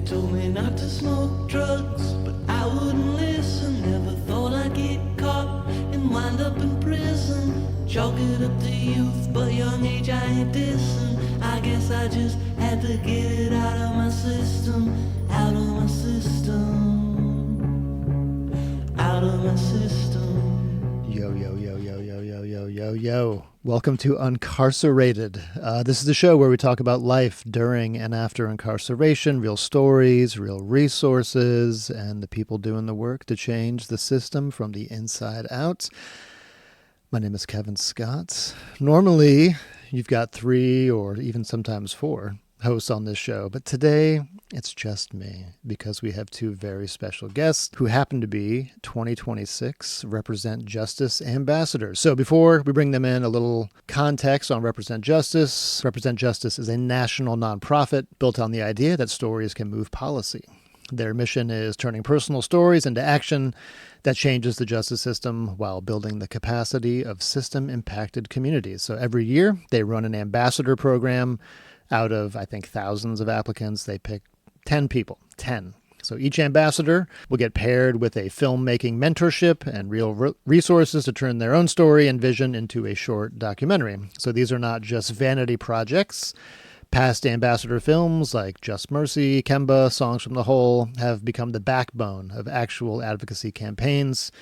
told me not to smoke drugs, but I wouldn't listen. Never thought I'd get caught and wind up in prison. Chalk it up to youth, but young age I ain't dissing. I guess I just had to get it out of my system, out of my system, out of my system. Yo, yo, yo, yo, yo, yo, yo, yo, yo. Welcome to Uncarcerated. This is the show where we talk about life during and after incarceration, real stories, real resources, and the people doing the work to change the system from the inside out. My name is Kevin Scott. Normally, you've got 3 or even sometimes 4 hosts on this show, but today it's just me because we have 2 very special guests who happen to be 2026 Represent Justice ambassadors. So before we bring them in, a little context on Represent Justice. Represent Justice is a national nonprofit built on the idea that stories can move policy. Their mission is turning personal stories into action that changes the justice system while building the capacity of system-impacted communities. So every year they run an ambassador program. Out of, I think, thousands of applicants, they pick 10 people, 10. So each ambassador will get paired with a filmmaking mentorship and real resources to turn their own story and vision into a short documentary. So these are not just vanity projects. Past ambassador films like Just Mercy, Kemba, Songs from the Hole have become the backbone of actual advocacy campaigns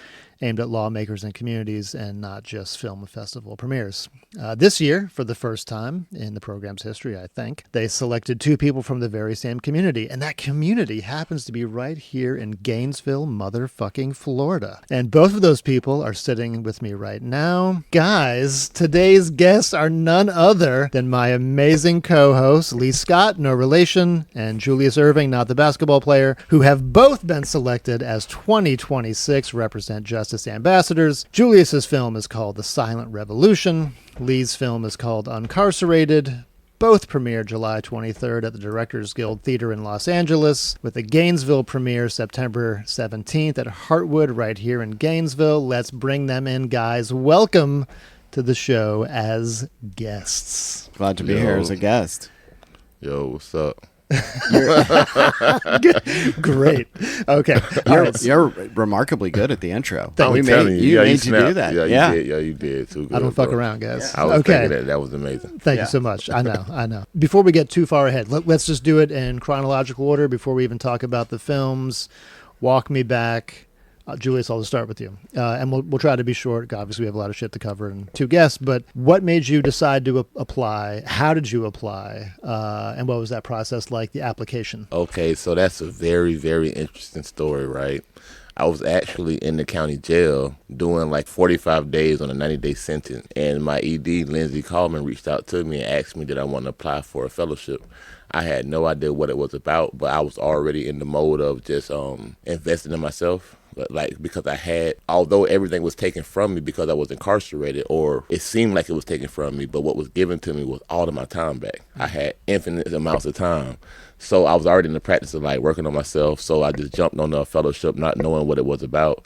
aimed at lawmakers and communities and not just film festival premieres. This year, for the first time in the program's history, I think, they selected 2 people from the very same community, and that community happens to be right here in Gainesville, motherfucking Florida. And both of those people are sitting with me right now. Guys, today's guests are none other than my amazing co-hosts, Leigh Scott, no relation, and Julius Irving, not the basketball player, who have both been selected as 2026 Represent Justice ambassadors. Julius's film is called The Silent Revolution. Leigh's film is called Uncarcerated. Both premiere July 23rd at the Directors Guild Theater in Los Angeles, with the Gainesville premiere September 17th at Heartwood right here in Gainesville. Let's bring them in, guys. Welcome to the show as guests. Glad to be here as a guest. Yo, what's up? Great. Okay. You're remarkably good at the intro. I'm telling you, you made to do that. Yeah, you did too good. I don't fuck around, guys. I was thinking that was amazing. Thank you so much. I know. Before we get too far ahead, let's just do it in chronological order before we even talk about the films. Walk me back. Julius, I'll just start with you. And we'll try to be short. Obviously, we have a lot of shit to cover and 2 guests. But what made you decide to apply? How did you apply? And what was that process like, the application? Okay, so that's a very, very interesting story, right? I was actually in the county jail doing like 45 days on a 90-day sentence. And my ED, Lindsay Coleman, reached out to me and asked me did I want to apply for a fellowship. I had no idea what it was about, but I was already in the mode of just investing in myself. Like, because I had, although everything was taken from me because I was incarcerated, or it seemed like it was taken from me, but what was given to me was all of my time back. I had infinite amounts of time. So I was already in the practice of like working on myself. So I just jumped on the fellowship, not knowing what it was about,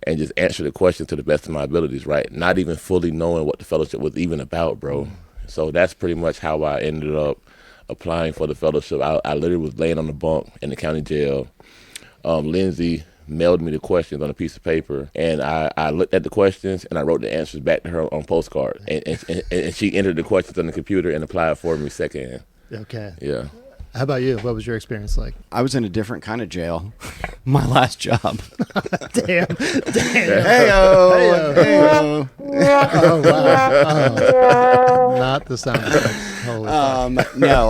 and just answered the question to the best of my abilities, right? Not even fully knowing what the fellowship was even about, bro. So that's pretty much how I ended up applying for the fellowship. I literally was laying on the bunk in the county jail. Lindsay mailed me the questions on a piece of paper, and I looked at the questions and I wrote the answers back to her on postcards, and she entered the questions on the computer and applied for me secondhand. Okay. Yeah. How about you? What was your experience like? I was in a different kind of jail. My last job. Damn. Hey-o. Oh, wow. Oh. Not the sound effects. Holy fuck. No,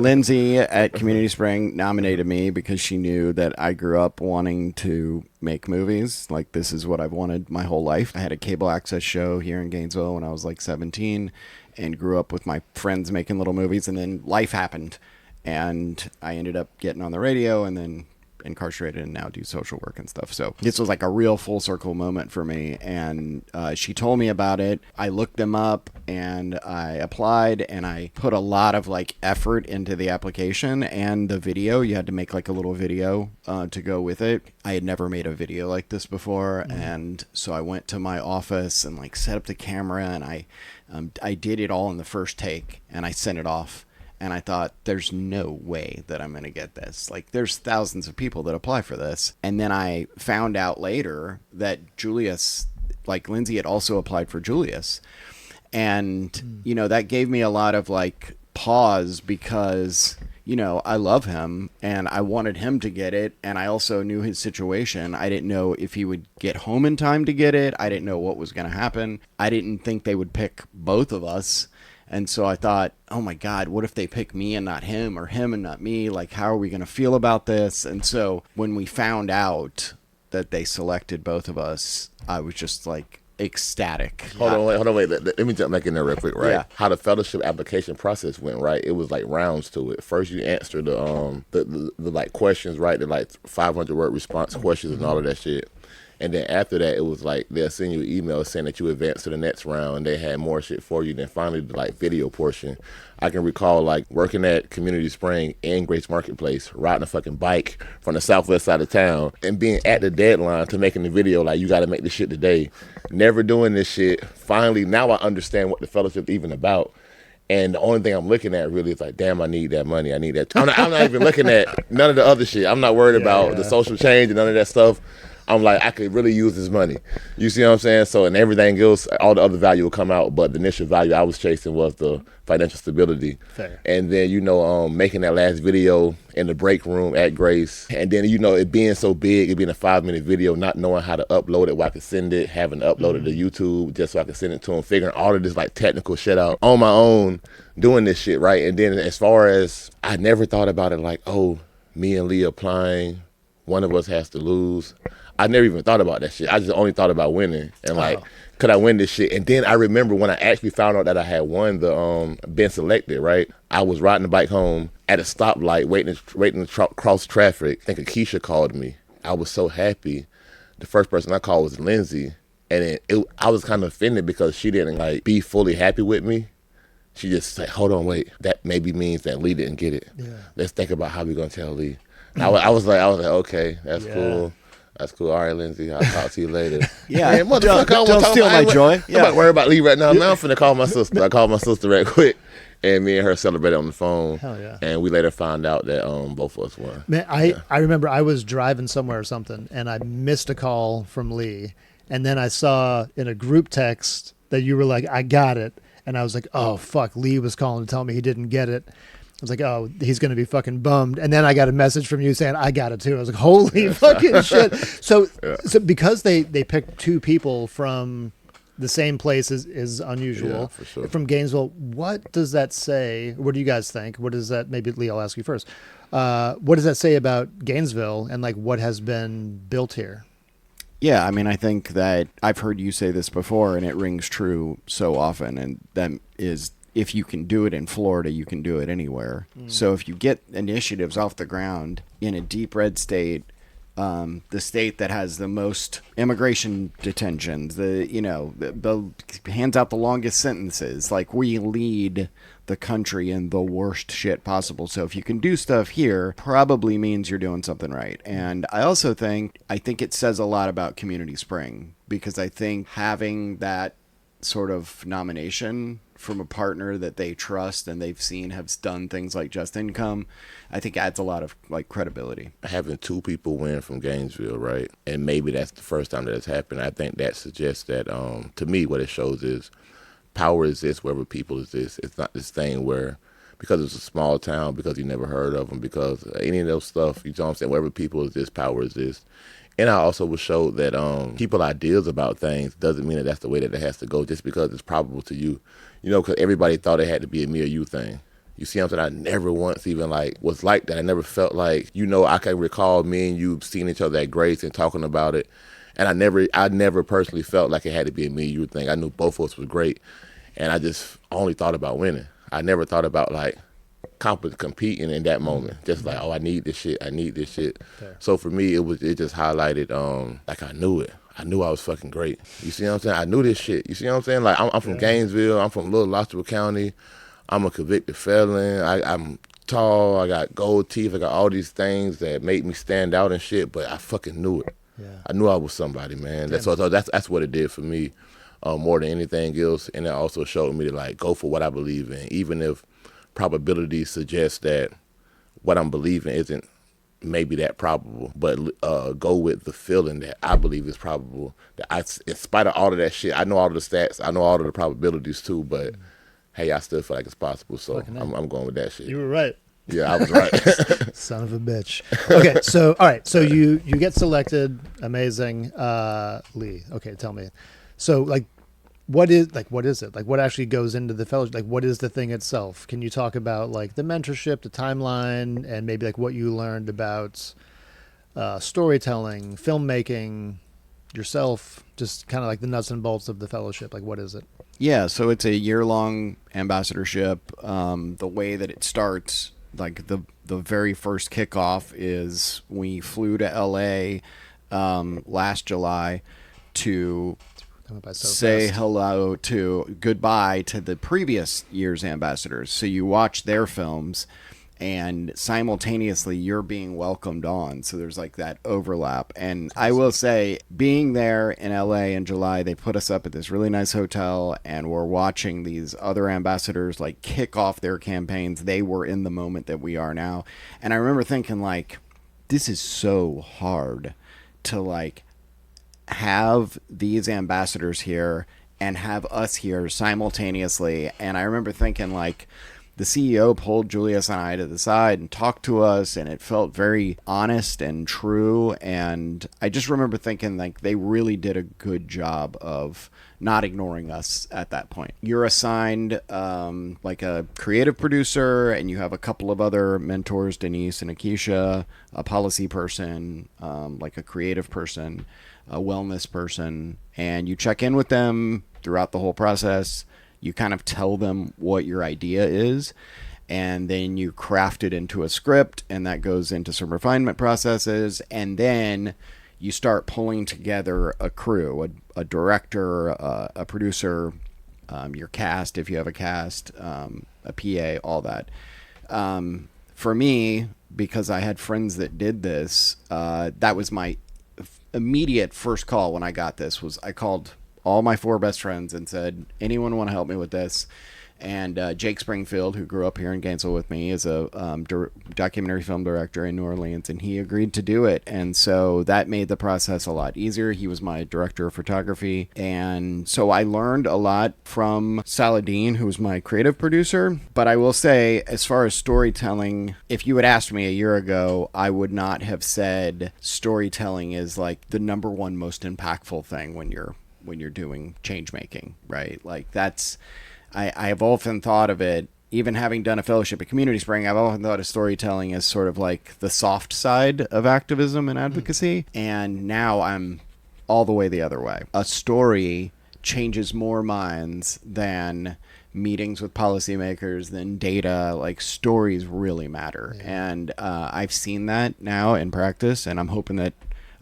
Lindsay at Community Spring nominated me because she knew that I grew up wanting to make movies. Like, this is what I've wanted my whole life. I had a cable access show here in Gainesville when I was like 17 and grew up with my friends making little movies, and then life happened and I ended up getting on the radio and then incarcerated and now do social work and stuff. So this was like a real full circle moment for me. And she told me about it. I looked them up and I applied, and I put a lot of like effort into the application and the video. You had to make like a little video to go with it. I had never made a video like this before. And so I went to my office and like set up the camera, and I did it all in the first take, and I sent it off. and I thought, there's no way that I'm going to get this. Like, there's thousands of people that apply for this. And then I found out later that Julius, like Lindsay had also applied for Julius. And, you know, that gave me a lot of like pause because, you know, I love him and I wanted him to get it. And I also knew his situation. I didn't know if he would get home in time to get it. I didn't know what was going to happen. I didn't think they would pick both of us. And so I thought, oh my God, what if they pick me and not him, or him and not me? Like, how are we going to feel about this? And so when we found out that they selected both of us, I was just like ecstatic. Hold on, wait. Let me jump back in there real quick, right? Yeah. How the fellowship application process went, right? It was like rounds to it. First, you answer the like questions, right? The like 500-word response questions and all of that shit. And then after that, it was like they'll send you an email saying that you advanced to the next round, and they had more shit for you. Then finally, the like video portion. I can recall like working at Community Spring in Grace Marketplace, riding a fucking bike from the southwest side of town, and being at the deadline to making the video. Like, you got to make this shit today. Never doing this shit. Finally, now I understand what the fellowship is even about. And the only thing I'm looking at really is like, damn, I need that money. I need that. I'm not even looking at none of the other shit. I'm not worried about the social change and none of that stuff. I'm like, I could really use this money. You see what I'm saying? So, and everything else, all the other value will come out. But the initial value I was chasing was the financial stability. Fair. And then, you know, making that last video in the break room at Grace. And then, you know, it being so big, it being a 5-minute video, not knowing how to upload it where I could send it, having to upload it to YouTube just so I could send it to them, figuring all of this like technical shit out on my own, doing this shit, right? And then as far as, I never thought about it like, oh, me and Leigh applying, one of us has to lose. I never even thought about that shit. I just only thought about winning and like, could I win this shit? And then I remember when I actually found out that I had won the been selected, right? I was riding the bike home at a stoplight, waiting to cross traffic. I think Akeisha called me. I was so happy. The first person I called was Lindsay, and I was kind of offended because she didn't like be fully happy with me. She just said, "Hold on, wait. That maybe means that Leigh didn't get it. Yeah. Let's think about how we're gonna tell Leigh." I was like, okay, that's cool. That's cool. All right, Lindsay, I'll talk to you later. Yeah, man, motherfucker, don't steal my joy. I'm not worried about Leigh right now. Now I'm finna call my sister. I called my sister right quick, and me and her celebrated on the phone. Hell yeah. And we later found out that both of us won. Man, I remember I was driving somewhere or something, and I missed a call from Leigh, and then I saw in a group text that you were like, I got it. And I was like, oh, fuck, Leigh was calling to tell me he didn't get it. I was like, oh, he's going to be fucking bummed. And then I got a message from you saying, I got it too. I was like, holy fucking shit. So because they picked two people from the same place is unusual. Yeah, for sure. From Gainesville, what does that say? What do you guys think? What does that, maybe Leigh, I'll ask you first. What does that say about Gainesville and like what has been built here? Yeah, I mean, I think that I've heard you say this before, and it rings true so often, and that is, if you can do it in Florida, you can do it anywhere. So if you get initiatives off the ground in a deep red state, the state that has the most immigration detentions, the hands out the longest sentences, like we lead the country in the worst shit possible. So if you can do stuff here, probably means you're doing something right. And I also think it says a lot about Community Spring, because I think having that sort of nomination from a partner that they trust and they've seen have done things like Just Income, I think adds a lot of like credibility. Having two people win from Gainesville, right? And maybe that's the first time that it's happened. I think that suggests that, to me, what it shows is power exists wherever people exist. It's not this thing where, because it's a small town, because you never heard of them, because any of those stuff, you know what I'm saying, wherever people exist, power exists. And I also was showed that people's ideas about things doesn't mean that that's the way that it has to go just because it's probable to you. You know, because everybody thought it had to be a me or you thing. You see what I'm saying? I never once even like was like that. I never felt like, I can recall me and you seeing each other at Grace and talking about it. And I never personally felt like it had to be a me or you thing. I knew both of us was great. And I just only thought about winning. I never thought about like competing in that moment. Just like, oh, I need this shit. Fair. So for me, it just highlighted, like I knew it. I knew I was fucking great. You see what I'm saying? I knew this shit. You see what I'm saying? Like, I'm from Gainesville. I'm from Little Lobster County. I'm a convicted felon. I'm tall. I got gold teeth. I got all these things that make me stand out and shit, but I fucking knew it. Yeah. I knew I was somebody, man. That's what it did for me more than anything else. And it also showed me to, like, go for what I believe in, even if probabilities suggest that what I'm believing isn't maybe that probable, but go with the feeling that I believe is probable. That in spite of all of that shit, I know all of the stats, I know all of the probabilities too, but hey, I still feel like it's possible. So I'm going with that shit. You were right. Yeah, I was right. Son of a bitch. Okay, so all right, so you get selected. Amazing, Leigh. Okay, tell me. So what is it? Like what actually goes into the fellowship? Like what is the thing itself? Can you talk about like the mentorship, the timeline, and maybe like what you learned about storytelling, filmmaking, yourself, just kind of like the nuts and bolts of the fellowship? Like what is it? Yeah, so it's a year-long ambassadorship. The way that it starts, like the very first kickoff is we flew to LA last July to say goodbye to the previous year's ambassadors. So you watch their films and simultaneously you're being welcomed on. So there's like that overlap. And I will say, being there in LA in July, they put us up at this really nice hotel and we're watching these other ambassadors like kick off their campaigns. They were in the moment that we are now. And I remember thinking like, this is so hard to like have these ambassadors here and have us here simultaneously. And I remember thinking like, the CEO pulled Julius and I to the side and talked to us, and it felt very honest and true. And I just remember thinking like they really did a good job of not ignoring us at that point. You're assigned like a creative producer, and you have a couple of other mentors, Denise and Akeisha, a policy person, like a creative person, a wellness person, and you check in with them throughout the whole process. You kind of tell them what your idea is, and then you craft it into a script, and that goes into some refinement processes, and then you start pulling together a crew, a director, a producer, your cast if you have a cast, a PA, all that. For me, because I had friends that did this, that was my immediate first call when I got this. Was I called all my 4 best friends and said, anyone want to help me with this? And Jake Springfield, who grew up here in Gainesville with me, is a documentary film director in New Orleans, and he agreed to do it. And so that made the process a lot easier. He was my director of photography. And so I learned a lot from Saladin, who was my creative producer. But I will say, as far as storytelling, if you had asked me a year ago, I would not have said storytelling is like the number one most impactful thing when you're doing change making, right? Like that's, I have often thought of it, even having done a fellowship at Community Spring, I've often thought of storytelling as sort of like the soft side of activism and advocacy. And now I'm all the way the other way. A story changes more minds than meetings with policymakers, than data. Like stories really matter. Yeah. And I've seen that now in practice, and I'm hoping that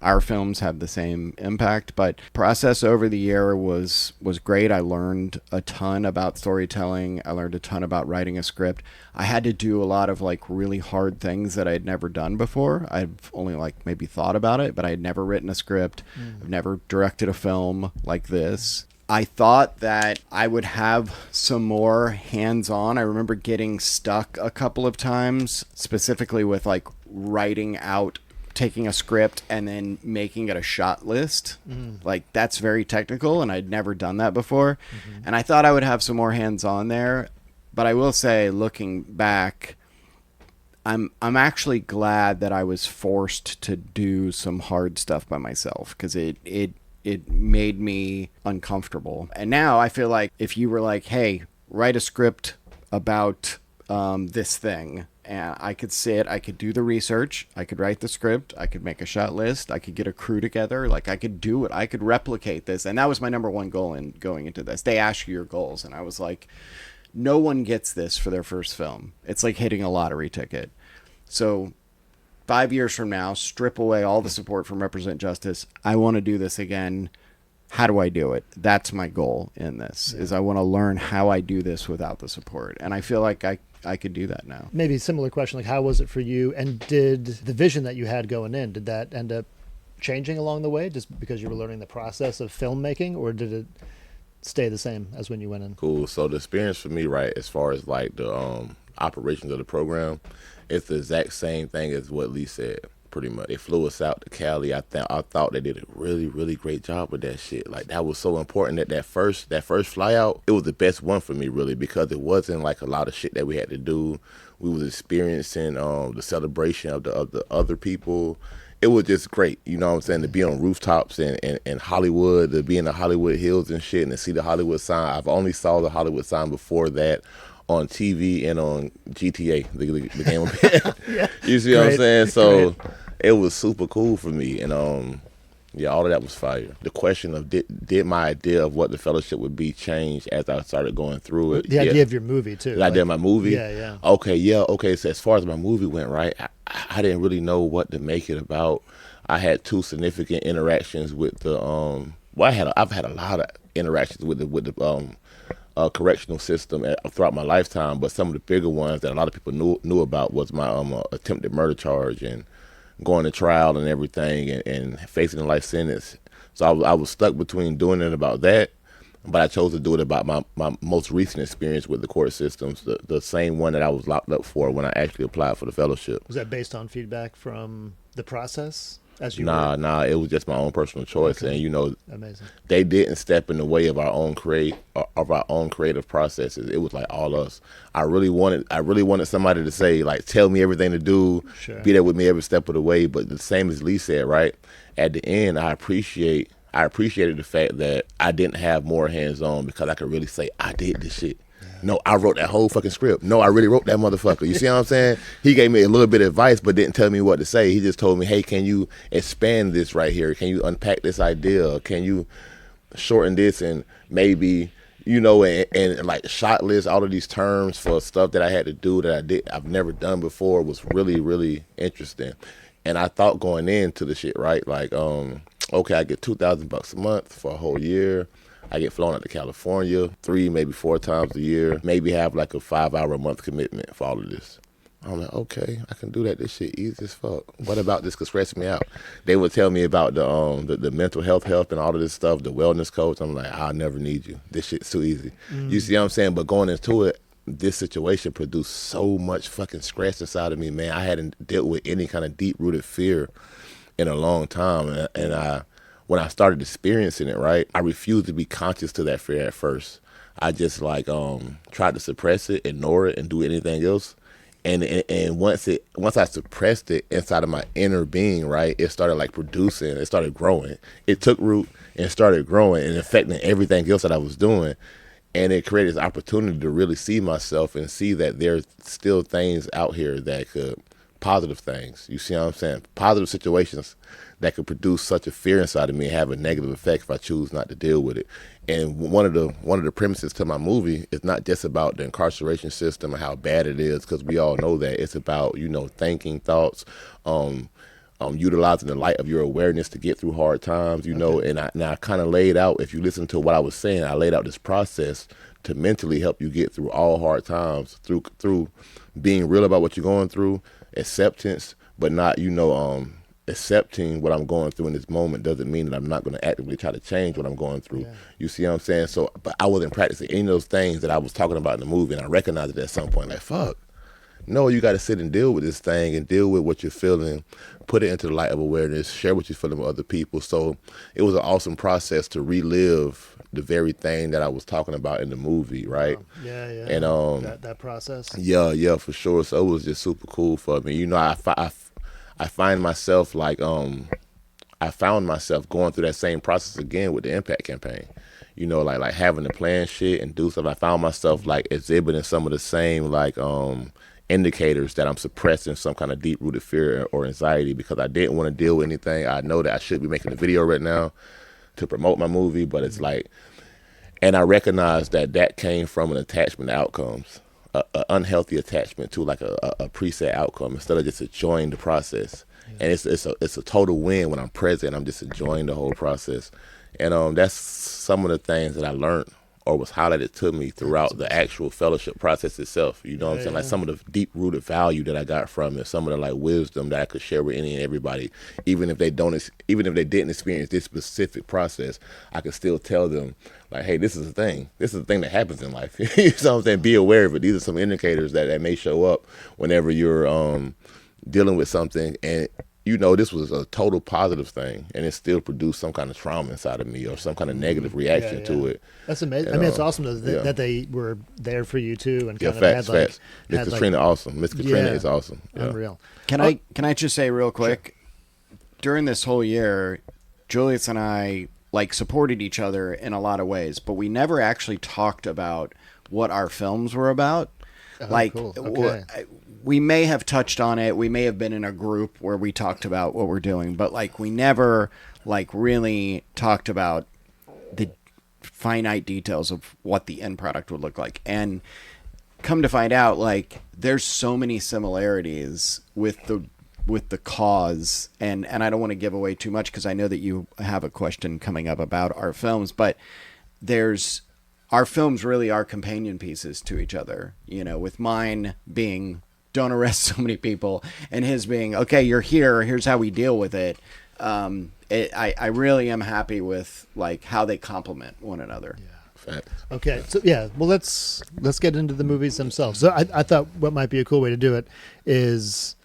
our films have the same impact. But process over the year was great. I learned a ton about storytelling. I learned a ton about writing a script. I had to do a lot of like really hard things that I had never done before. I've only like maybe thought about it, but I had never written a script. I've never directed a film like this. I thought that I would have some more hands-on. I remember getting stuck a couple of times, specifically with like writing out, taking a script and then making it a shot list. Like that's very technical, and I'd never done that before. And I thought I would have some more hands-on there. But I will say, looking back, I'm actually glad that I was forced to do some hard stuff by myself, because it made me uncomfortable. And now I feel like if you were like, hey, write a script about this thing, and I could sit, I could do the research, I could write the script, I could make a shot list, I could get a crew together, like I could do it, I could replicate this. And that was my number one goal in going into this. They ask you your goals, and I was like, no one gets this for their first film. It's like hitting a lottery ticket. So 5 years from now, strip away all the support from Represent Justice. I want to do this again. How do I do it? That's my goal in this, is I want to learn how I do this without the support. And I feel like I could do that now. Maybe a similar question, like how was it for you? And did the vision that you had going in, did that end up changing along the way just because you were learning the process of filmmaking, or did it stay the same as when you went in? Cool. So the experience for me, right, as far as like the operations of the program, it's the exact same thing as what Leigh said. Pretty much, they flew us out to Cali. I thought they did a really, really great job with that shit. Like, that was so important that first fly out, it was the best one for me, really, because it wasn't like a lot of shit that we had to do. We was experiencing the celebration of the other people. It was just great, you know what I'm saying, to be on rooftops in Hollywood, to be in the Hollywood Hills and shit, and to see the Hollywood sign. I've only saw the Hollywood sign before that on TV and on GTA, the game of Yeah. You see what I'm Great. saying? So Great. it was super cool for me, and yeah, all of that was fire. The question of did my idea of what the fellowship would be change as I started going through it? The idea of your movie too. The idea of my movie? Yeah. Okay. So as far as my movie went, right, I didn't really know what to make it about. I had 2 significant interactions with the I've had a lot of interactions with the correctional system throughout my lifetime, but some of the bigger ones that a lot of people knew about was my attempted murder charge and going to trial and everything and facing a life sentence. So I was stuck between doing it about that, but I chose to do it about my most recent experience with the court systems, the same one that I was locked up for when I actually applied for the fellowship. Was that based on feedback from the process as you Nah, it was just my own personal choice. Okay. And Amazing. they didn't step in the way of our own creative processes. It was like all us. I really wanted somebody to say, like, tell me everything to do, Sure. be there with me every step of the way. But the same as Leigh said, right? At the end, I appreciated the fact that I didn't have more hands-on, because I could really say, I did this shit. No, I wrote that whole fucking script. No, I really wrote that motherfucker. You see what I'm saying? He gave me a little bit of advice, but didn't tell me what to say. He just told me, hey, can you expand this right here? Can you unpack this idea? Can you shorten this and maybe, and like shot list, all of these terms for stuff that I had to do that I've never done before was really, really interesting. And I thought going into the shit, right? Like, okay, I get $2,000 a month for a whole year. I get flown out to California 3, maybe 4 times a year. Maybe have like a 5-hour a month commitment for all of this. I'm like, okay, I can do that. This shit easy as fuck. What about this could stress me out? They would tell me about the mental health and all of this stuff, the wellness coach. I'm like, I'll never need you. This shit's too easy. You see what I'm saying? But going into it, this situation produced so much fucking stress inside of me, man. I hadn't dealt with any kind of deep-rooted fear in a long time. And when I started experiencing it, right, I refused to be conscious to that fear at first. I just tried to suppress it, ignore it, and do anything else. And once I suppressed it inside of my inner being, right, it started like producing, it started growing. It took root and started growing and affecting everything else that I was doing. And it created this opportunity to really see myself and see that there's still things out here that could, positive things, you see what I'm saying? Positive situations that could produce such a fear inside of me and have a negative effect if I choose not to deal with it. And one of the premises to my movie is not just about the incarceration system and how bad it is, because we all know that. It's about, thinking thoughts, utilizing the light of your awareness to get through hard times, okay. And I kind of laid out, if you listen to what I was saying, I laid out this process to mentally help you get through all hard times through being real about what you're going through, acceptance, but not, accepting what I'm going through in this moment doesn't mean that I'm not going to actively try to change what I'm going through. Yeah. You see what I'm saying? So, but I wasn't practicing any of those things that I was talking about in the movie, and I recognized it at some point, like, fuck. No, you got to sit and deal with this thing and deal with what you're feeling, put it into the light of awareness, share what you're feeling with other people. So it was an awesome process to relive the very thing that I was talking about in the movie, right? Yeah. And that process. Yeah, for sure. So it was just super cool for me. I find myself I found myself going through that same process again with the Impact campaign. Like having to plan shit and do stuff. I found myself like exhibiting some of the same indicators that I'm suppressing some kind of deep-rooted fear or anxiety because I didn't want to deal with anything. I know that I should be making a video right now to promote my movie, but it's like, and I recognize that came from an attachment to outcomes, an unhealthy attachment to like a preset outcome instead of just enjoying the process. And it's a total win when I'm present. I'm just enjoying the whole process. And that's some of the things that I learned or was highlighted to me throughout the actual fellowship process itself. You know what I'm saying? Like some of the deep rooted value that I got from it, some of the like wisdom that I could share with any and everybody, even if they didn't experience this specific process, I could still tell them like, hey, this is a thing. This is a thing that happens in life. You know what I'm saying? Be aware of it. These are some indicators that may show up whenever you're dealing with something, and you know this was a total positive thing, and it still produced some kind of trauma inside of me or some kind of negative reaction to it. That's amazing. And, I mean, it's awesome that they were there for you too, and kind of facts. had Miss Katrina, awesome. Miss Katrina is awesome. Unreal. Can I just say real quick? Sure. During this whole year, Julius and I like supported each other in a lot of ways, but we never actually talked about what our films were about. Cool. Okay. We may have touched on it. We may have been in a group where we talked about what we're doing, but like we never like really talked about the finite details of what the end product would look like. And come to find out, like there's so many similarities with the cause, and I don't want to give away too much because I know that you have a question coming up about our films, but our films really are companion pieces to each other, you know, with mine being don't arrest so many people, and his being, okay, you're here, here's how we deal with it. I really am happy with like how they complement one another. Fact. Okay, so well, let's get into the movies themselves. So I thought what might be a cool way to do it is,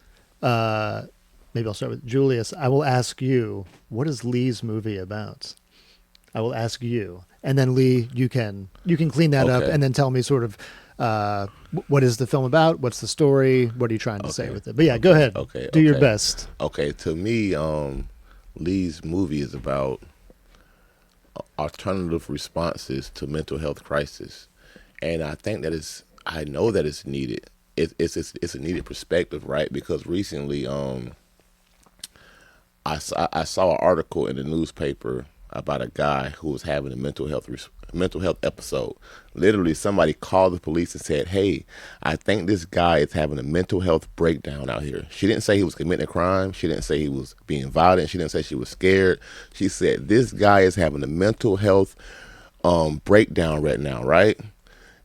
maybe I'll start with Julius. I will ask you, what is Leigh's movie about? I will ask you, and then Leigh, you can clean that up, and then tell me sort of what is the film about? What's the story? What are you trying to say with it? But yeah, go ahead. Do your best. Okay, to me, Leigh's movie is about alternative responses to mental health crisis, and I think I know that it's needed. It's a needed perspective, right? Because recently, I saw an article in the newspaper about a guy who was having a mental health episode. Literally, somebody called the police and said, hey, I think this guy is having a mental health breakdown out here. She didn't say he was committing a crime. She didn't say he was being violent. She didn't say she was scared. She said, this guy is having a mental health breakdown right now, right?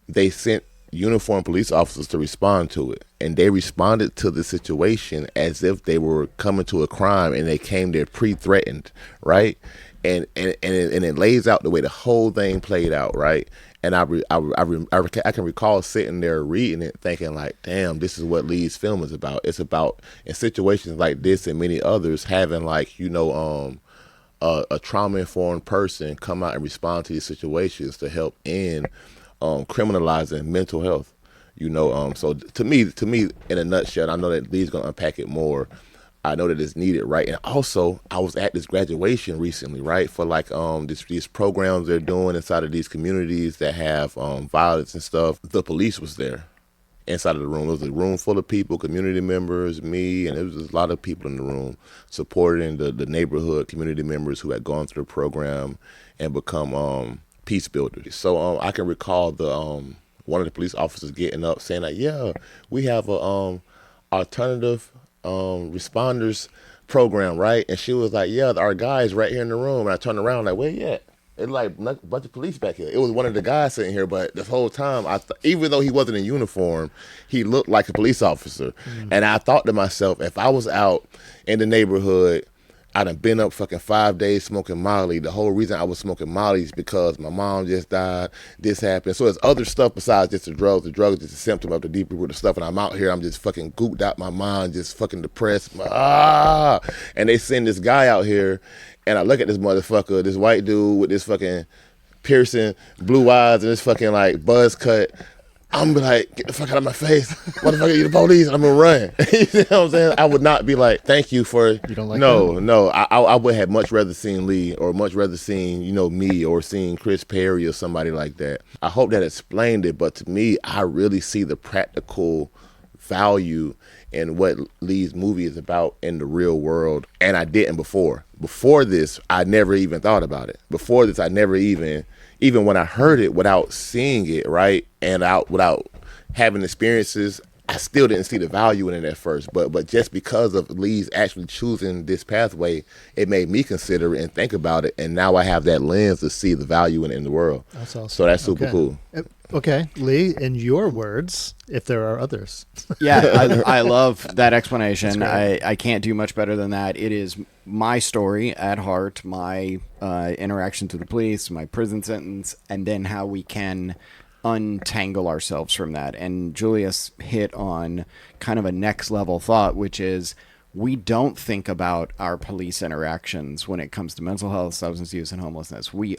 They sent uniformed police officers to respond to it, and they responded to the situation as if they were coming to a crime, and they came there pre-threatened, right? And it lays out the way the whole thing played out, right? And I can recall sitting there reading it, thinking like, damn, this is what Leigh's film is about. It's about, in situations like this and many others, having like, you know, a trauma-informed person come out and respond to these situations to help end criminalizing mental health. You know, so to me, in a nutshell, I know that Leigh's gonna unpack it more. I know that it's needed, right? And also, I was at this graduation recently, right, for like these programs they're doing inside of these communities that have violence and stuff. The police was there inside of the room. It was a room full of people, community members, me, and there was a lot of people in the room supporting the neighborhood community members who had gone through the program and become peace builders. So I can recall one of the police officers getting up saying like, yeah, we have a alternative responders program, right? And she was like, yeah, our guy's right here in the room. And I turned around like, where you at? It's like a bunch of police back here. It was one of the guys sitting here, but this whole time, even though he wasn't in uniform, he looked like a police officer. And I thought to myself, if I was out in the neighborhood, I done been up fucking 5 days smoking Molly. The whole reason I was smoking Molly is because my mom just died, this happened. So there's other stuff besides just the drugs. The drugs is just a symptom of the deeper root of stuff. And I'm out here, I'm just fucking gooped out my mind, just fucking depressed. And they send this guy out here, and I look at this motherfucker, this white dude with this fucking piercing blue eyes and this fucking like buzz cut. I'm be like, get the fuck out of my face. Motherfucker, you the police, and I'm gonna run. You know what I'm saying? I would not be like, thank you for, you don't like no, that? I would have much rather seen Leigh, or much rather seen, you know, me, or seen Chris Perry or somebody like that. I hope that explained it, but to me, I really see the practical value in what Leigh's movie is about in the real world, and I didn't before. Before this, I never even thought about it. Before this, I never even when I heard it without seeing it, right, and without having experiences I still didn't see the value in it at first, but just because of Leigh's actually choosing this pathway, it made me consider it and think about it, and now I have that lens to see the value in the world. That's awesome. So that's super Okay. cool. Okay, Leigh, in your words, if there are others. Yeah, I love that explanation. I can't do much better than that. It is my story at heart, my interactions with the police, my prison sentence, and then how we can untangle ourselves from that. And Julius hit on kind of a next level thought, which is we don't think about our police interactions when it comes to mental health, substance use, and homelessness. We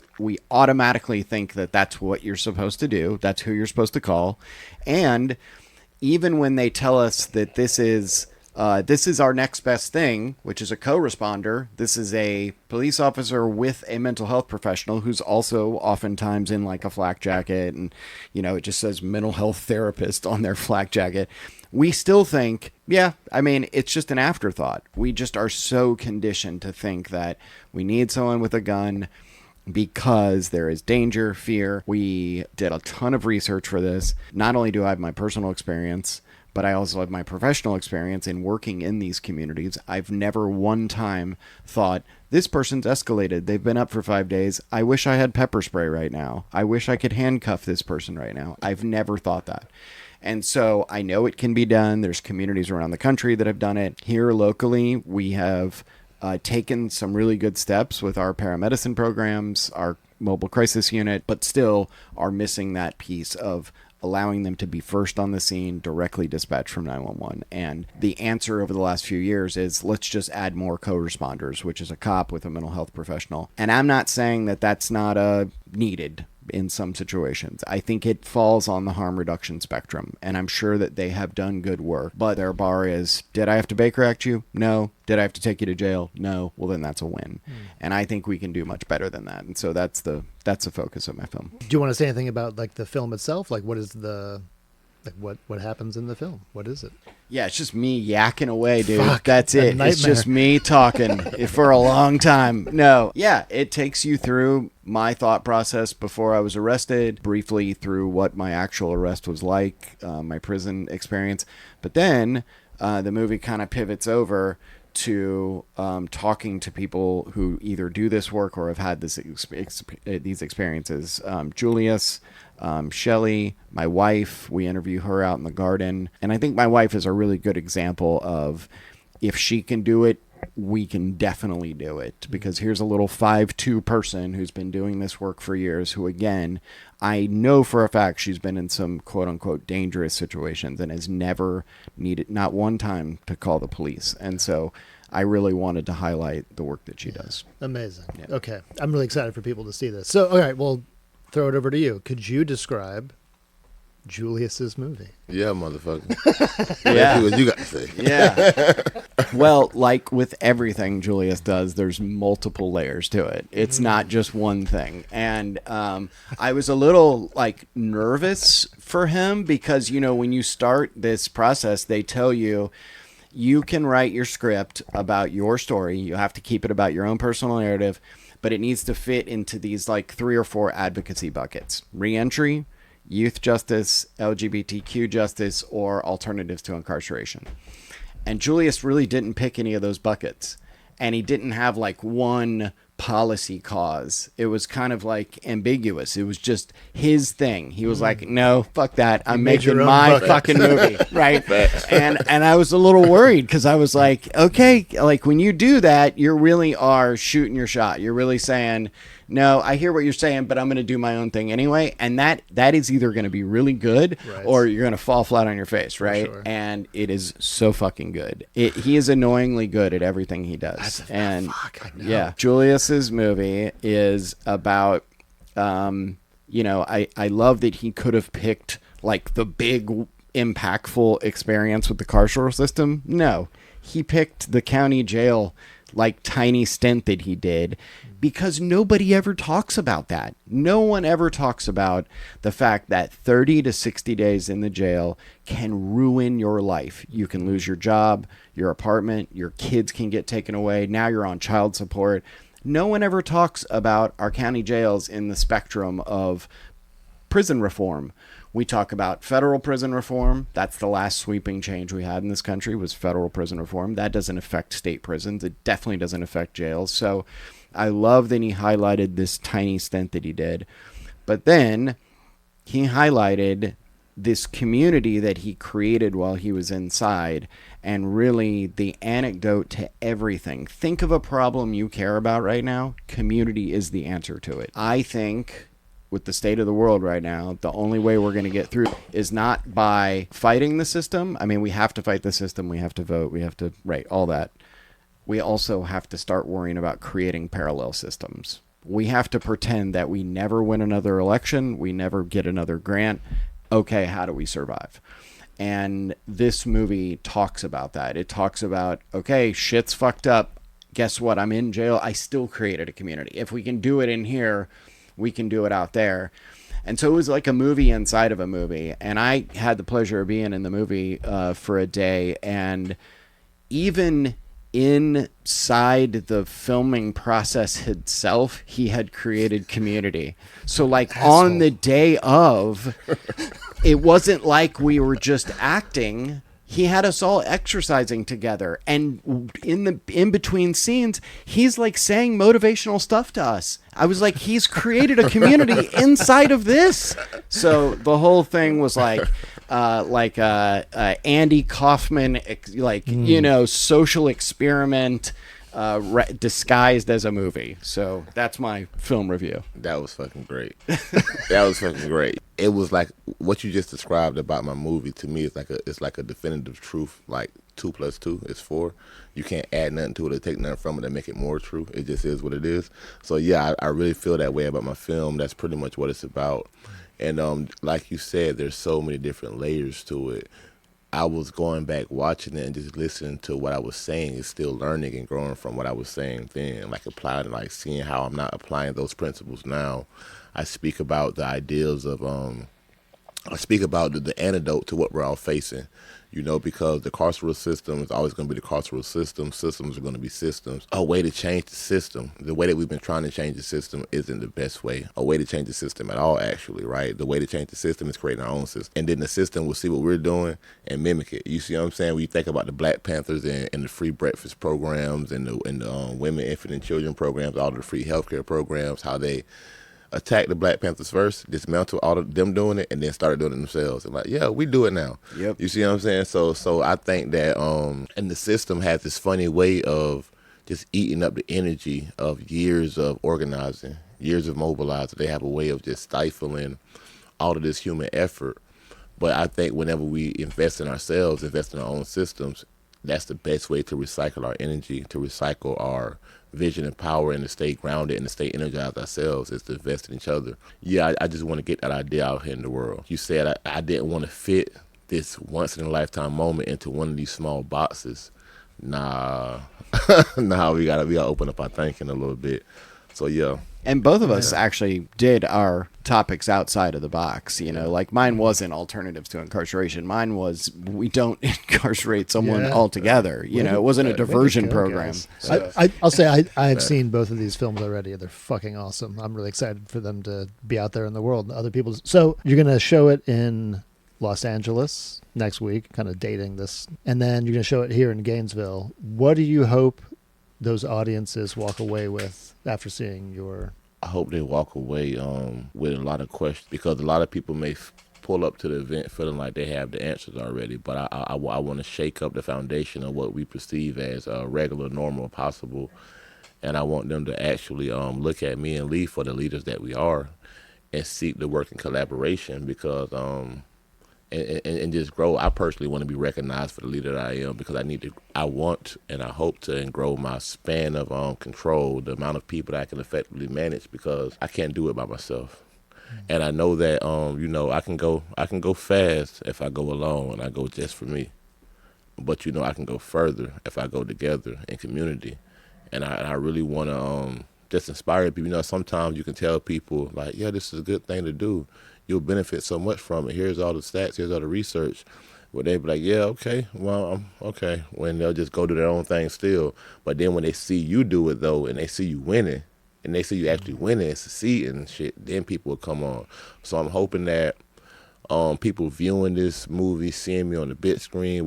automatically think that that's what you're supposed to do. That's who you're supposed to call. And even when they tell us that this is our next best thing, which is a co-responder. This is a police officer with a mental health professional who's also oftentimes in like a flak jacket, and it just says mental health therapist on their flak jacket. We still think, yeah, I mean, it's just an afterthought. We just are so conditioned to think that we need someone with a gun because there is danger, fear. We did a ton of research for this. Not only do I have my personal experience, but I also have my professional experience in working in these communities. I've never one time thought, this person's escalated. They've been up for 5 days. I wish I had pepper spray right now. I wish I could handcuff this person right now. I've never thought that. And so I know it can be done. There's communities around the country that have done it. Here locally, we have taken some really good steps with our paramedicine programs, our mobile crisis unit, but still are missing that piece of allowing them to be first on the scene, directly dispatched from 911. And the answer over the last few years is let's just add more co-responders, which is a cop with a mental health professional. And I'm not saying that that's not needed in some situations. I think it falls on the harm reduction spectrum, and I'm sure that they have done good work. But their bar is, did I have to Baker Act you? No. Did I have to take you to jail? No. Well, then that's a win. And I think we can do much better than that. And so that's the focus of my film. Do you want to say anything about like the film itself? Like what is what happens in the film? What is it? Yeah, it's just me yakking away, dude. Fuck, That's it. nightmare. It's just me talking for a long time. No, yeah, it takes you through my thought process before I was arrested, briefly through what my actual arrest was like, my prison experience. But then the movie kind of pivots over to talking to people who either do this work or have had these experiences. Julius, Shelley, my wife, we interview her out in the garden. And I think my wife is a really good example of if she can do it, we can definitely do it. Because here's a little 5'2" person who's been doing this work for years, who, again, I know for a fact she's been in some quote unquote dangerous situations and has never needed, not one time, to call the police. And so I really wanted to highlight the work that she does. Amazing. Yeah. Okay. I'm really excited for people to see this. So, all right, well, throw it over to you. Could you describe Julius's movie? Yeah, motherfucker. Yeah. See what you got to say. Yeah. Well, like with everything Julius does, there's multiple layers to it. It's not just one thing. And I was a little nervous for him because, when you start this process, they tell you can write your script about your story. You have to keep it about your own personal narrative, but it needs to fit into these 3 or 4 advocacy buckets: reentry, youth justice, LGBTQ justice, or alternatives to incarceration. And Julius really didn't pick any of those buckets. And he didn't have one policy cause. It was kind of ambiguous. It was just his thing. He was like, no, fuck that. I'm making my fucking movie. Right. And I was a little worried because I was like, okay, when you do that, you really are shooting your shot. You're really saying, no, I hear what you're saying, but I'm going to do my own thing anyway. And that is either going to be really good, right, or you're going to fall flat on your face, right? Sure. And it is so fucking good. He is annoyingly good at everything he does. I know. Yeah, Julius's movie is about, I love that he could have picked the big impactful experience with the carceral system. No, he picked the county jail tiny stint that he did, because nobody ever talks about that. No one ever talks about the fact that 30 to 60 days in the jail can ruin your life. You can lose your job, your apartment, your kids can get taken away. Now you're on child support. No one ever talks about our county jails in the spectrum of prison reform, We talk about federal prison reform. That's the last sweeping change we had in this country, was federal prison reform. That doesn't affect state prisons. It definitely doesn't affect jails. So I love that he highlighted this tiny stint that he did. But then he highlighted this community that he created while he was inside, and really the antidote to everything. Think of a problem you care about right now. Community is the answer to it. I think with the state of the world right now, the only way we're going to get through is not by fighting the system. I mean, we have to fight the system. We have to vote. We have to, right, all that. We also have to start worrying about creating parallel systems. We have to pretend that we never win another election. We never get another grant. Okay, how do we survive? And this movie talks about that. It talks about, okay, shit's fucked up. Guess what? I'm in jail. I still created a community. If we can do it in here, we can do it out there. And so it was like a movie inside of a movie. And I had the pleasure of being in the movie for a day. And even inside the filming process itself, he had created community. So like on the day of, it wasn't like we were just acting. He had us all exercising together, and in between scenes, he's like saying motivational stuff to us. I was like, he's created a community inside of this. So the whole thing was like Andy Kaufman, social experiment disguised as a movie. So that's my film review. That was fucking great. That was fucking great. It was like what you just described about my movie. To me, it's like a definitive truth. Like 2 + 2 is 4. You can't add nothing to it or take nothing from it and make it more true. It just is what it is. So yeah, I really feel that way about my film. That's pretty much what it's about. And like you said, there's so many different layers to it. I was going back watching it and just listening to what I was saying, and still learning and growing from what I was saying then, like applying and like seeing how I'm not applying those principles now. I speak about the ideals of I speak about the antidote to what we're all facing, because the carceral system is always going to be the carceral system. Systems are going to be systems. A way to change the system, the way that we've been trying to change the system, isn't the best way. A way to change the system at all, actually, right? The way to change the system is creating our own system. And then the system will see what we're doing and mimic it. You see what I'm saying? When you think about the Black Panthers and the free breakfast programs and the women, infant, and children programs, all the free healthcare programs, how they attack the Black Panthers first, dismantle all of them doing it, and then started doing it themselves. And like, yeah, we do it now. Yep. You see what I'm saying? So I think that and the system has this funny way of just eating up the energy of years of organizing, years of mobilizing. They have a way of just stifling all of this human effort. But I think whenever we invest in ourselves, invest in our own systems, that's the best way to recycle our energy, to recycle our vision and power, and to stay grounded and to stay energized ourselves, is to invest in each other. Yeah, I just want to get that idea out here in the world. You said I didn't want to fit this once in a lifetime moment into one of these small boxes. Nah, we gotta open up our thinking a little bit. So yeah. And both of us actually did our topics outside of the box, like mine wasn't alternatives to incarceration. Mine was, we don't incarcerate someone altogether. It wasn't a diversion program. So. I'll say I've seen both of these films already. They're fucking awesome. I'm really excited for them to be out there in the world. Other people. So you're going to show it in Los Angeles next week, kind of dating this. And then you're going to show it here in Gainesville. What do you hope those audiences walk away with after seeing your... I hope they walk away with a lot of questions, because a lot of people may pull up to the event feeling like they have the answers already, but I want to shake up the foundation of what we perceive as regular, normal, possible, and I want them to actually look at me and Leigh for the leaders that we are, and seek the work in collaboration, because and just grow. I personally want to be recognized for the leader that I am, because I want and I hope to grow my span of control, the amount of people that I can effectively manage, because I can't do it by myself. And I know that I can go fast if I go alone and I go just for me. But I can go further if I go together in community. And I really want to just inspire people. Sometimes you can tell people like, yeah, this is a good thing to do. You'll benefit so much from it. Here's all the stats, here's all the research. But they'll be like, yeah, okay, well, okay. When they'll just go do their own thing still. But then when they see you do it, though, and they see you winning, and they see you actually winning and succeeding and shit, then people will come on. So I'm hoping that people viewing this movie, seeing me on the big screen,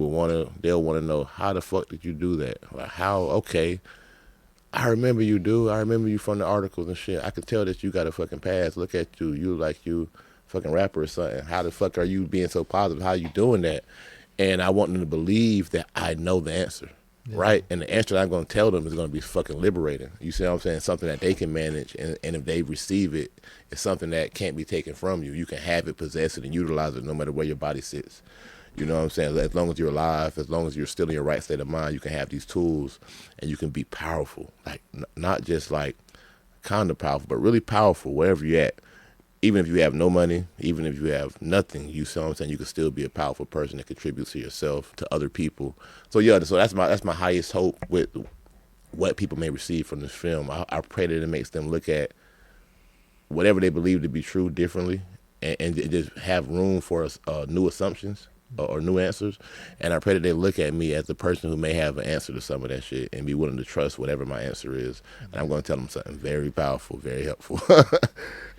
they'll want to know, how the fuck did you do that? Like, how? Okay, I remember you, dude. I remember you from the articles and shit. I could tell that you got a fucking past. Look at you. You like you fucking rapper or something. How the fuck are you being so positive? How you doing that? And I want them to believe that I know the answer, right? And the answer that I'm going to tell them is going to be fucking liberating. You see what I'm saying? Something that they can manage, and if they receive it, it's something that can't be taken from you. You can have it, possess it, and utilize it no matter where your body sits. You know what I'm saying? As long as you're alive, as long as you're still in your right state of mind, you can have these tools and you can be powerful. Like, not just like kind of powerful, but really powerful wherever you're at. Even if you have no money, even if you have nothing, you see what I'm saying? You can still be a powerful person that contributes to yourself, to other people. So yeah, so that's my highest hope with what people may receive from this film. I pray that it makes them look at whatever they believe to be true differently, and just have room for new assumptions or new answers. And I pray that they look at me as the person who may have an answer to some of that shit and be willing to trust whatever my answer is. And I'm going to tell them something very powerful, very helpful.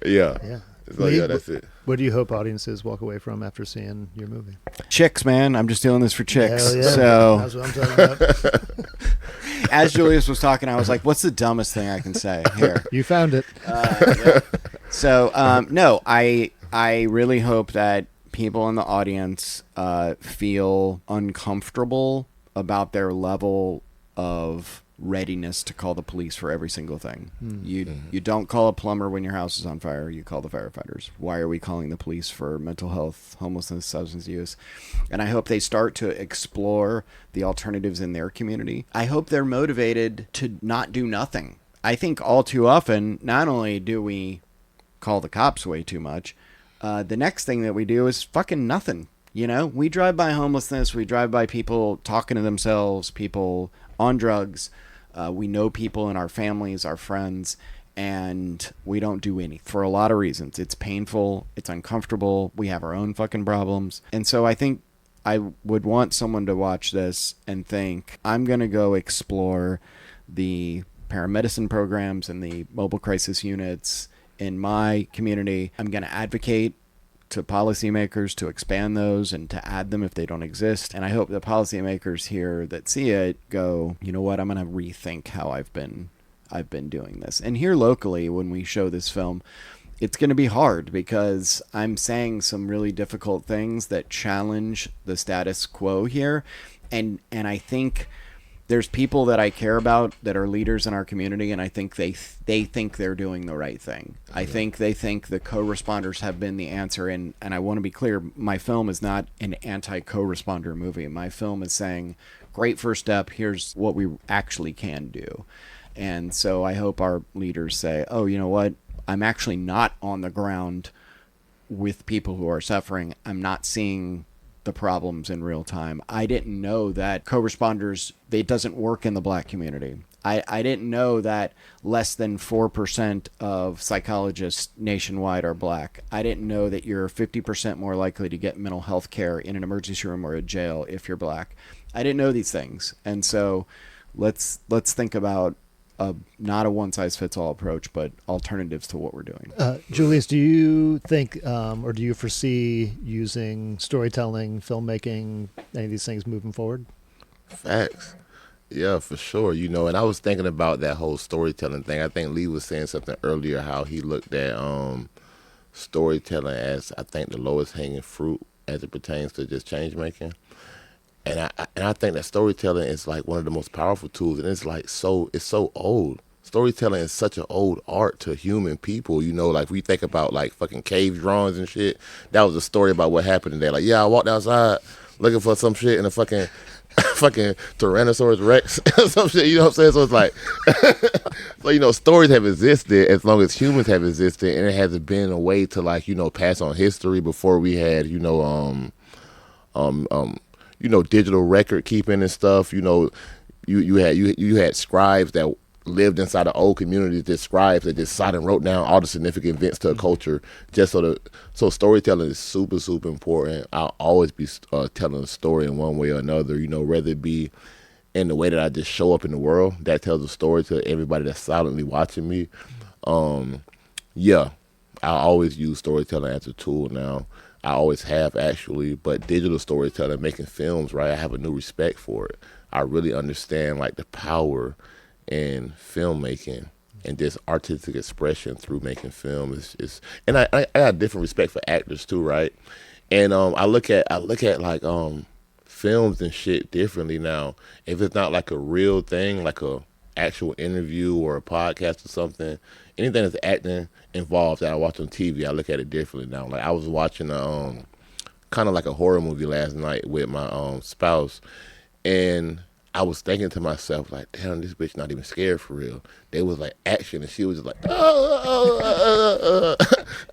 Yeah. So Leigh, yeah, that's it. What do you hope audiences walk away from after seeing your movie? Chicks, man. I'm just doing this for chicks. Hell yeah. So That's what I'm talking about. as Julius was talking, I was like, what's the dumbest thing I can say here? You found it. Yeah. So, no, I really hope that people in the audience feel uncomfortable about their level of readiness to call the police for every single thing. You don't call a plumber when your house is on fire. You call the firefighters. Why are we calling the police for mental health, homelessness, substance use? And I hope they start to explore the alternatives in their community. I hope they're motivated to not do nothing. I think all too often, not only do we call the cops way too much, the next thing that we do is fucking nothing. You know, we drive by homelessness. We drive by people talking to themselves, people on drugs. We know people in our families, our friends, and we don't do anything for a lot of reasons. It's painful. It's uncomfortable. We have our own fucking problems. And so I think I would want someone to watch this and think, I'm going to go explore the paramedicine programs and the mobile crisis units in my community. I'm going to advocate to policymakers to expand those and to add them if they don't exist. And I hope the policymakers here that see it go, you know what, I'm going to rethink how I've been doing this. And here locally, when we show this film, it's going to be hard because I'm saying some really difficult things that challenge the status quo here. And I think there's people that I care about that are leaders in our community, and I think they think they're doing the right thing. I think they think the co-responders have been the answer, and I want to be clear, my film is not an anti-co-responder movie. My film is saying, great first step, here's what we actually can do. And so I hope our leaders say, oh, you know what, I'm actually not on the ground with people who are suffering. I'm not seeing the problems in real time. I didn't know that co-responders, it doesn't work in the Black community. I didn't know that less than 4% of psychologists nationwide are Black. I didn't know that you're 50% more likely to get mental health care in an emergency room or a jail if you're Black. I didn't know these things. And so let's think about not a one-size-fits-all approach, but alternatives to what we're doing. Julius, do you think, or do you foresee using storytelling, filmmaking, any of these things moving forward? Facts. Yeah, for sure. You know, and I was thinking about that whole storytelling thing. I think Leigh was saying something earlier, how he looked at storytelling as, I think, the lowest hanging fruit as it pertains to just change making. And I think that storytelling is like one of the most powerful tools, and it's like it's so old. Storytelling is such an old art to human people. You know, like we think about like fucking cave drawings and shit. That was a story about what happened today. Like, yeah, I walked outside looking for some shit in a fucking Tyrannosaurus Rex or some shit. You know what I'm saying? So it's like, so you know, stories have existed as long as humans have existed, and it hasn't been a way to like, you know, pass on history before we had, you know, digital record keeping and stuff. You know, you had scribes that lived inside of old communities, just scribes that just sat and wrote down all the significant events to a culture. Just so storytelling is super, super important. I'll always be telling a story in one way or another, you know, whether it be in the way that I just show up in the world, that tells a story to everybody that's silently watching me. Yeah, I always use storytelling as a tool now. I always have actually, but digital storytelling, making films, right? I have a new respect for it. I really understand like the power in filmmaking and just artistic expression through making film and I got different respect for actors too, right? And I look at like films and shit differently now. If it's not like a real thing, like a actual interview or a podcast or something, anything that's acting involved that I watch on TV, I look at it differently now. Like I was watching kind of like a horror movie last night with my spouse, and I was thinking to myself, like, damn, this bitch not even scared for real. They was like action, and she was just like, I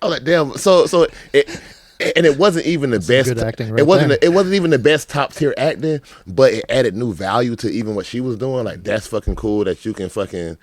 was like, damn. So it wasn't even the best. Good acting, right? It wasn't even the best top tier acting, but it added new value to even what she was doing. Like that's fucking cool that you can fucking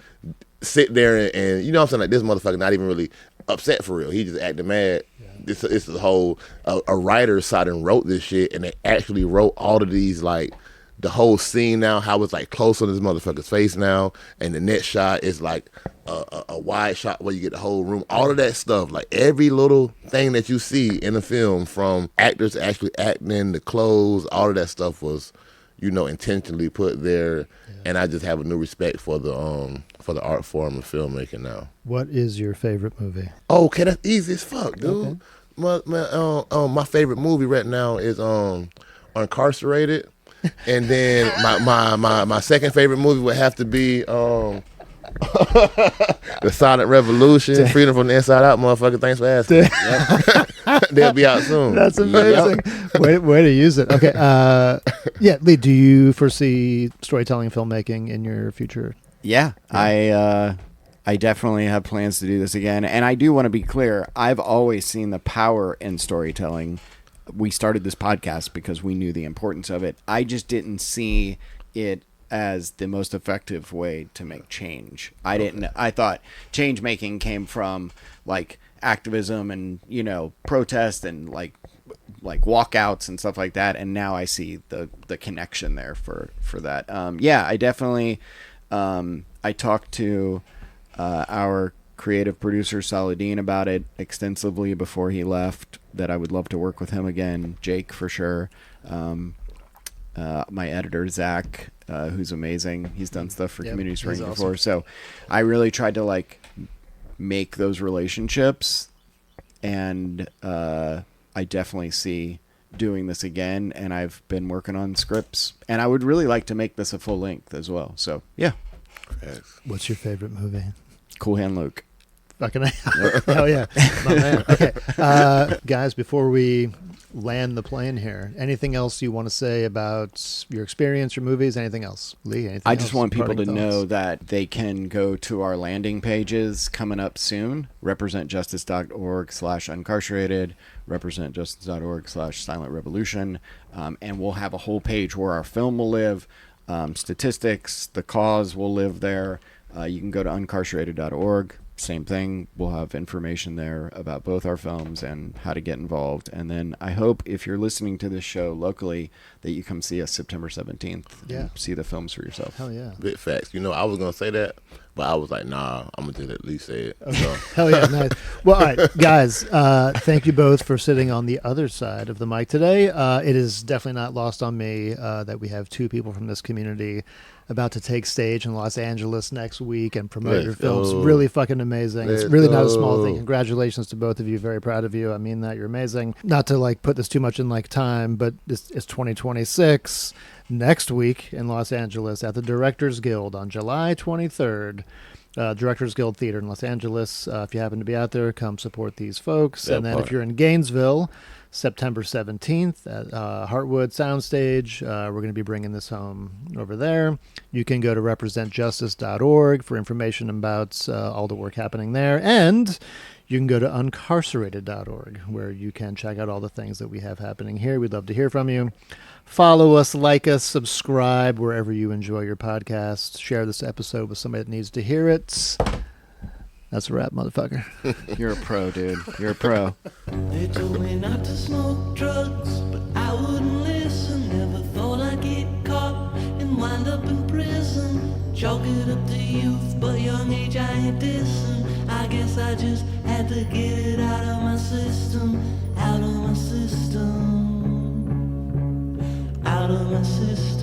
sit there and you know what I'm saying, like this motherfucker not even really upset for real. He just acting mad. Yeah. This is a whole a writer sat and wrote this shit, and they actually wrote all of these like. The whole scene now, how it's like close on this motherfucker's face now, and the next shot is like a wide shot where you get the whole room. All of that stuff, like every little thing that you see in the film, from actors actually acting, the clothes, all of that stuff was, you know, intentionally put there. Yeah. And I just have a new respect for the art form of filmmaking now. What is your favorite movie? Oh, okay, that's easy as fuck, dude. Okay. My favorite movie right now is Uncarcerated. And then my second favorite movie would have to be The Silent Revolution. Damn. Freedom from the Inside Out, motherfucker. Thanks for asking. Yep. They'll be out soon. That's amazing. Yep. Way to use it. Okay. Yeah, Leigh, do you foresee storytelling filmmaking in your future? Yeah. I definitely have plans to do this again. And I do want to be clear. I've always seen the power in storytelling. We started this podcast because we knew the importance of it. I just didn't see it as the most effective way to make change. I thought change making came from like activism and, you know, protest and like walkouts and stuff like that. And now I see the connection there for that. Yeah, I definitely, I talked to our creative producer Saladin about it extensively before he left, that I would love to work with him again. Jake for sure. My editor Zach, who's amazing. He's done stuff for Community Spring before. So I really tried to like make those relationships, and I definitely see doing this again, and I've been working on scripts, and I would really like to make this a full length as well. So yeah. What's your favorite movie? Cool Hand Luke. Fucking hell yeah. My man. Okay. Guys, before we land the plane here, anything else you want to say about your experience, your movies, anything else? Leigh, anything I just else? want people to Parting know thoughts? that they can go to our landing pages coming up soon, representjustice.org/uncarcerated, representjustice.org/silent revolution, and we'll have a whole page where our film will live, statistics, the cause will live there. You can go to uncarcerated.org. Same thing. We'll have information there about both our films and how to get involved. And then I hope if you're listening to this show locally that you come see us September 17th. Yeah. And see the films for yourself. Hell yeah. Big facts. You know, I was going to say that, but I was like, nah, I'm going to just at least say it. Okay. So. Hell yeah. Nice. Well, all right, guys, thank you both for sitting on the other side of the mic today. It is definitely not lost on me that we have two people from this community about to take stage in Los Angeles next week and promote your films. Really fucking amazing. It's really not a small thing. Congratulations to both of you. Very proud of you. I mean that. You're amazing. Not to like put this too much in like time, but it's 2026 next week in Los Angeles at the Directors Guild on July 23rd. Directors Guild Theater in Los Angeles. If you happen to be out there, come support these folks. And then if you're in Gainesville, September 17th at Heartwood Soundstage. We're going to be bringing this home over there. You can go to representjustice.org for information about all the work happening there. And you can go to uncarcerated.org where you can check out all the things that we have happening here. We'd love to hear from you. Follow us, like us, subscribe wherever you enjoy your podcast. Share this episode with somebody that needs to hear it. That's a wrap, motherfucker. You're a pro, dude. You're a pro. They told me not to smoke drugs, but I wouldn't listen. Never thought I'd get caught and wind up in prison. Chalk it up to youth, but young age I ain't dissing. I guess I just had to get it out of my system, out of my system. my sister.